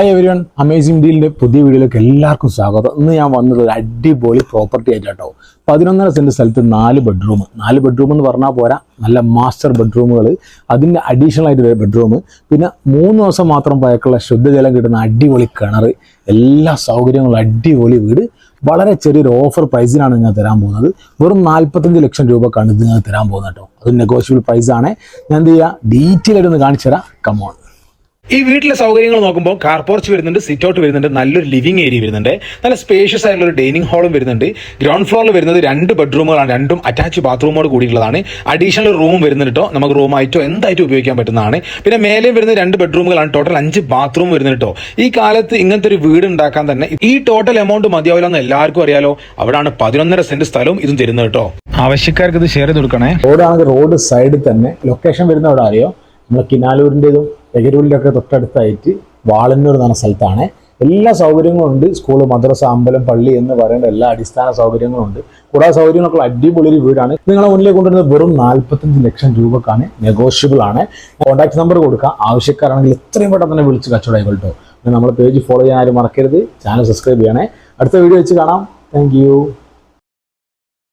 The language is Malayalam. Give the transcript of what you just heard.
ഹായ് എവരിവൺ, അമേസിംഗ് ഡീലിൻ്റെ പുതിയ വീഡിയോയിലേക്ക് എല്ലാവർക്കും സ്വാഗതം. ഇന്ന് ഞാൻ വന്നത് ഒരു അടിപൊളി പ്രോപ്പർട്ടി ആയിട്ടോ. 11.5 സെൻറ്റ് സ്ഥലത്ത് 4 ബെഡ്റൂം എന്ന് പറഞ്ഞാൽ പോരാ, നല്ല മാസ്റ്റർ ബെഡ്റൂമുകൾ, അതിൻ്റെ അഡീഷണൽ ആയിട്ട് ബെഡ്റൂം, പിന്നെ 3 ദിവസം മാത്രം പഴക്കമുള്ള ശുദ്ധജലം കിട്ടുന്ന അടിപൊളി കിണർ, എല്ലാ സൗകര്യങ്ങളും അടിപൊളി വീട്. വളരെ ചെറിയൊരു ഓഫർ പ്രൈസിനാണ് നിങ്ങൾ തരാൻ പോകുന്നത്. വെറും 45 ലക്ഷം രൂപക്കാണ് ഇത് നിങ്ങൾ തരാൻ പോകുന്നത് കേട്ടോ. അത് നെഗോഷ്യബിൾ പ്രൈസാണ്. ഞാൻ എന്ത് ചെയ്യുക, ഡീറ്റെയിൽ ആയിട്ട് ഒന്ന് കാണിച്ചു തരാം. കമോൺ. ഈ വീട്ടിലെ സൗകര്യങ്ങൾ നോക്കുമ്പോൾ കാർ പോർച്ച് വരുന്നുണ്ട്, സിറ്റ് ഔട്ട് വരുന്നുണ്ട്, നല്ലൊരു ലിവിംഗ് ഏരിയ വരുന്നുണ്ട്, നല്ല സ്പേഷ്യസ് ആയിട്ടുള്ള ഒരു ഡൈനിങ് ഹാളും വരുന്നുണ്ട്. ഗ്രൗണ്ട് ഫ്ലോറിൽ വരുന്നത് 2 ബെഡ്റൂമുകളാണ്, രണ്ടും അറ്റാച്ച് ബാത്റൂമോട് കൂടിയുള്ളതാണ്. അഡീഷണൽ റൂം വരുന്നുണ്ട് കേട്ടോ, നമുക്ക് റൂമായിട്ടോ എന്തായിട്ടും ഉപയോഗിക്കാൻ പറ്റുന്നതാണ്. പിന്നെ മേലെയും വരുന്നത് 2 ബെഡ്റൂമുകളാണ്, ടോട്ടൽ 5 ബാത്റൂം വരുന്നുണ്ട് കേട്ടോ. ഈ കാലത്ത് ഇങ്ങനത്തെ ഒരു വീട് ഉണ്ടാക്കാൻ തന്നെ ഈ ടോട്ടൽ എമൗണ്ട് മതിയാവില്ല എന്ന് എല്ലാവർക്കും അറിയാലോ. അവിടാണ് 11.5 സെന്റ് സ്ഥലവും ഇതും തരുന്നത് കേട്ടോ. ആവശ്യക്കാർക്ക് ഇത് ഷെയർ ചെയ്ത് കൊടുക്കണേ. റോഡാണെങ്കിൽ റോഡ് സൈഡിൽ തന്നെ, ലൊക്കേഷൻ വരുന്ന അവിടെ അറിയോ, നമ്മളെ കിനാലൂരിൻ്റെതും എഗരൂരിൻ്റെ ഒക്കെ തൊട്ടടുത്തായിട്ട് വാളന്നൂർ എന്ന് പറഞ്ഞ സ്ഥലത്താണ്. എല്ലാ സൗകര്യങ്ങളും ഉണ്ട്. സ്കൂൾ, മദ്രസ, അമ്പലം, പള്ളി എന്ന് പറയുന്ന എല്ലാ അടിസ്ഥാന സൗകര്യങ്ങളും ഉണ്ട്. കൂടാതെ സൗകര്യങ്ങളൊക്കെ അടിപൊളി ഒരു വീടാണ്. നിങ്ങളെ മുന്നിലേക്ക് കൊണ്ടുവരുന്നത് വെറും 45 ലക്ഷം രൂപക്കാണ്. നെഗോഷ്യബിൾ ആണ്. കോൺടാക്ട് നമ്പർ കൊടുക്കാം. ആവശ്യക്കാരാണെങ്കിൽ എത്രയും പെട്ടെന്ന് തന്നെ വിളിച്ച് കച്ചവടമായിക്കോട്ടോ. പിന്നെ നമ്മുടെ പേജ് ഫോളോ ചെയ്യാൻ ആരും മറക്കരുത്. ചാനൽ സബ്സ്ക്രൈബ് ചെയ്യണേ. അടുത്ത വീഡിയോ വെച്ച് കാണാം. Thank you.